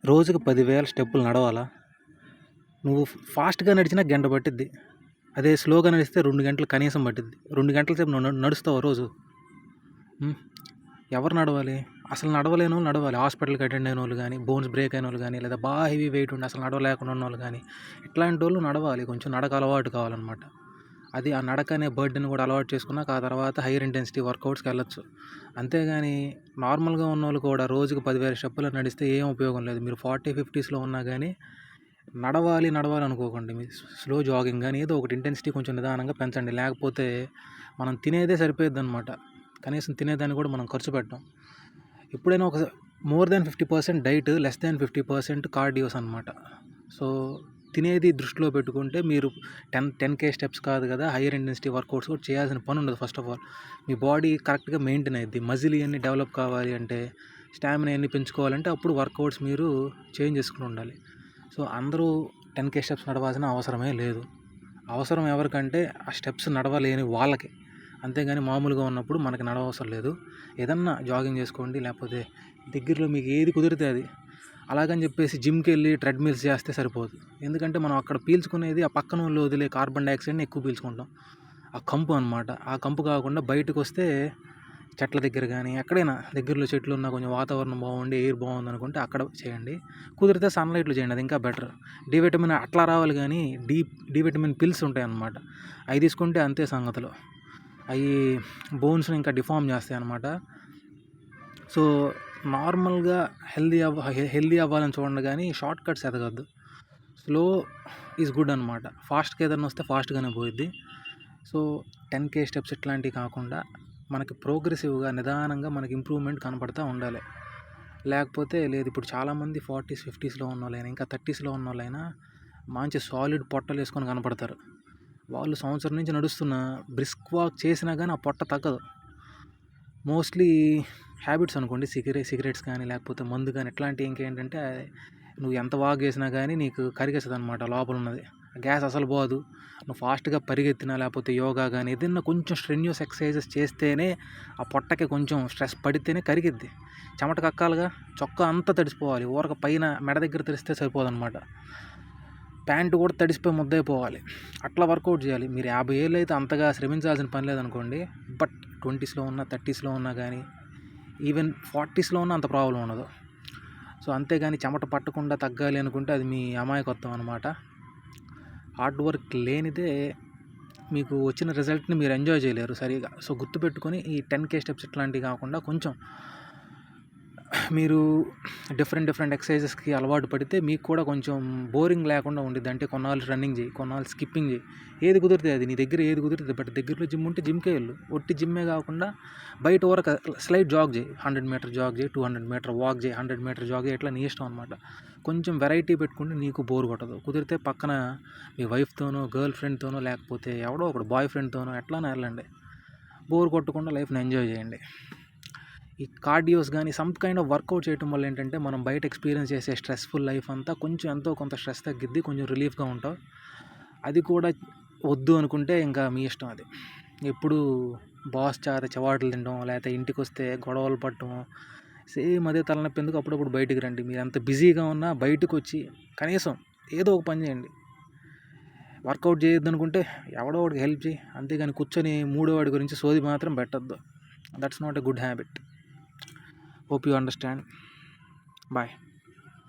రోజుకి 10,000 స్టెప్పులు నడవాలా? నువ్వు ఫాస్ట్‌గా నడిచినా గంట పట్టిద్ది. అదే స్లోగా నడిస్తే 2 గంటలు కనీసం పట్టిద్ది. 2 గంటల సేపు నువ్వు నడుస్తావా రోజు? హ్మ్. ఎవరు నడవాలి? అసలు నడవలేనోళ్ళు నడవాలి. హాస్పిటల్‌కి అటెండ్ అయినోళ్ళు గానీ, బోన్స్ బ్రేక్ అయినోళ్ళు గానీ, లేదా బాగా హెవీ వెయిట్ ఉండి అసలు నడవలేకుండా ఉన్నోళ్ళు గానీ, ఇట్లాంటోళ్ళు నడవాలి. కొంచెం నడక అలవాటు కావాలనమాట. అది ఆ నడక అనే బర్డెన్ కూడా అలవాటు చేసుకున్నాక ఆ తర్వాత హైయర్ ఇంటెన్సిటీ వర్కౌట్స్‌కి వెళ్ళొచ్చు. అంతేగాని నార్మల్‌గా ఉన్నోళ్ళు కూడా రోజుకి 10,000 స్టెప్పులు నడిస్తే ఏం ఉపయోగం లేదు. మీరు 40, 50స్‌లో ఉన్నా గానీ నడవాలి అనుకోకండి. మీరు స్లో జాగింగ్ గానీ ఏదో ఒకటి ఇంటెన్సిటీ కొంచెం నిదానంగా పెంచండి. లేకపోతే మనం తినేదే సరిపోయిద్దనమాట. కనీసం తినేదాన్ని కూడా మనం ఖర్చు పెట్టం. ఎప్పుడైనా ఒక more than 50% diet, less than 50% కార్డియోస్ అనమాట. సో తినేది దృష్టిలో పెట్టుకుంటే మీరు 10K స్టెప్స్ కాదు కదా, హైయర్ ఇంటెన్సిటీ వర్కౌట్స్ కూడా చేయాల్సిన పని ఉండదు. First of all me body కరెక్ట్గా మెయింటైన్ అయ్యిద్ది. మజిల్ ఇవన్నీ డెవలప్ కావాలి అంటే, స్టామినా ఇవన్నీ పెంచుకోవాలంటే అప్పుడు వర్కౌట్స్ మీరు చేంజ్ చేసుకుని ఉండాలి. సో అందరూ 10K స్టెప్స్ నడవాల్సిన అవసరమే లేదు. అవసరం ఎవరికంటే ఆ స్టెప్స్ నడవలేని వాళ్ళకి. అంతేగాని మామూలుగా ఉన్నప్పుడు మనకి నడవవసరం లేదు. ఏదన్నా జాగింగ్ చేసుకోండి, లేకపోతే దగ్గరలో మీకు ఏది కుదిరితే అది. అలాగని చెప్పేసి జిమ్కి వెళ్ళి ట్రెడ్మిల్స్ చేస్తే సరిపోదు. ఎందుకంటే మనం అక్కడ పీల్చుకునేది ఆ పక్కన వాళ్ళు వదిలే కార్బన్ డైఆక్సైడ్ని ఎక్కువ పీల్చుకుంటాం. ఆ కంపు అనమాట. ఆ కంపు కాకుండా బయటకు వస్తే చెట్ల దగ్గర కానీ ఎక్కడైనా దగ్గరలో చెట్లు ఉన్న కొంచెం వాతావరణం బాగుండి ఎయిర్ బాగుంది అనుకుంటే అక్కడ చేయండి. కుదిరితే సన్లైట్లో చేయండి, అది ఇంకా బెటర్. డి విటమిన్ అట్లా రావాలి కానీ డి విటమిన్ పిల్స్ ఉంటాయి అన్నమాట. అవి తీసుకుంటే అంతే సంగతులు. అవి బోన్స్ని ఇంకా డిఫార్మ్ చేస్తాయి అన్నమాట. సో నార్మల్గా హెల్దీ అవ్వాలని చూడండి కానీ షార్ట్ కట్స్ ఎదగద్దు. స్లో ఈజ్ గుడ్ అనమాట. ఫాస్ట్గా ఏదైనా వస్తే ఫాస్ట్గానే పోయిద్ది. సో 10K స్టెప్స్ ఇట్లాంటివి కాకుండా మనకి ప్రోగ్రెసివ్గా నిదానంగా మనకి ఇంప్రూవ్మెంట్ కనపడుతూ ఉండాలి. లేకపోతే లేదు. ఇప్పుడు చాలామంది 40s, 50స్లో ఉన్న వాళ్ళైనా ఇంకా 30స్లో ఉన్న వాళ్ళైనా మంచి సాలిడ్ పొట్టలు వేసుకొని కనపడతారు. వాళ్ళు సంవత్సరం నుంచి నడుస్తున్న బ్రిస్క్ వాక్ చేసినా కానీ ఆ పొట్ట తగ్గదు. మోస్ట్లీ హ్యాబిట్స్ అనుకోండి, సిగరెట్స్ కానీ లేకపోతే మందు కానీ ఇట్లాంటివి ఇంకేంటంటే నువ్వు ఎంత వాక్ చేసినా కానీ నీకు కరిగేస్తుంది అనమాట లోపల ఉన్నది. గ్యాస్ అసలు పోదు. నువ్వు ఫాస్ట్గా పరిగెత్తినా లేకపోతే యోగా కానీ ఏదైనా కొంచెం స్ట్రెన్యూస్ ఎక్సర్సైజెస్ చేస్తేనే ఆ పొట్టకి కొంచెం స్ట్రెస్ పడితేనే కరిగిద్ది. చెమట కక్కాలిగా, చొక్కా అంతా తడిసిపోవాలి. ఊరక పైన మెడ దగ్గర తడిస్తే సరిపోదన్నమాట. ప్యాంటు కూడా తడిసిపోయి ముద్దయిపోవాలి. అట్లా వర్కౌట్ చేయాలి. మీరు 50 ఏళ్ళు అయితే అంతగా శ్రమించాల్సిన పని లేదనుకోండి. బట్ 20స్లో ఉన్నా 30స్లో ఉన్నా కానీ ఈవెన్ 40స్లో ఉన్నా అంత ప్రాబ్లం ఉండదు. సో అంతేగాని చెమట పట్టకుండా తగ్గాలి అనుకుంటే అది మీ అమాయకత్వం అనమాట. హార్డ్ వర్క్ లేనిదే మీకు వచ్చిన రిజల్ట్ని మీరు ఎంజాయ్ చేయలేరు సరిగా. సో గుర్తుపెట్టుకొని ఈ 10K స్టెప్స్ ఇట్లాంటివి కాకుండా కొంచెం మీరు డిఫరెంట్ ఎక్సర్సైజెస్కి అలవాటు పడితే మీకు కూడా కొంచెం బోరింగ్ లేకుండా ఉండిద్ది. అంటే కొన్నాళ్ళు రన్నింగ్ చేయి, కొన్నాళ్ళు స్కిప్పింగ్ చేయి, ఏది కుదిరితే అది. నీ దగ్గర ఏది కుదిరితే. బట్ దగ్గరలో జిమ్ ఉంటే జిమ్కే వెళ్ళు. ఒట్టి జిమ్మే కాకుండా బయట వరకు స్లైట్ జాగ్ చేయి. 100 మీటర్ జాగ్ చేయి, 200 మీటర్ వాక్ చేయి, 100 మీటర్ జాగ్ చేయి. ఇట్లా నీ ఇష్టం అనమాట. కొంచెం వెరైటీ పెట్టుకుంటే నీకు బోర్ కొట్టదు. కుదిరితే పక్కన మీ వైఫ్తోనో, గర్ల్ ఫ్రెండ్తోనో, లేకపోతే ఎవడో ఒకడు బాయ్ ఫ్రెండ్తోనో ఎట్లానో వెళ్ళండి. బోర్ కొట్టకుండా లైఫ్ని ఎంజాయ్ చేయండి. ఈ కార్డియోస్ కానీ సమ్ కైండ్ ఆఫ్ వర్కౌట్ చేయడం వల్ల ఏంటంటే మనం బయట ఎక్స్పీరియన్స్ చేసే స్ట్రెస్ఫుల్ లైఫ్ అంతా కొంచెం ఎంతో కొంత స్ట్రెస్ తగ్గిద్ది, కొంచెం రిలీఫ్గా ఉంటావు. అది కూడా వద్దు అనుకుంటే ఇంకా మీ ఇష్టం అది. ఎప్పుడు బాస్ చవాట్లు తినడం, లేకపోతే ఇంటికి వస్తే గొడవలు పడటం, సేమ్ అదే తలనొప్పి ఎందుకు. అప్పుడప్పుడు బయటికి రండి. మీరు ఎంత బిజీగా ఉన్నా బయటకు వచ్చి కనీసం ఏదో ఒక పని చేయండి. వర్కౌట్ చేయొద్దు అనుకుంటే ఎవడో ఒకటికి హెల్ప్ చేయి. అంతేగాని కూర్చొని మూడో వాడి గురించి సోది మాత్రం పెట్టద్దు. That's not a good habit. Hope you understand. Bye.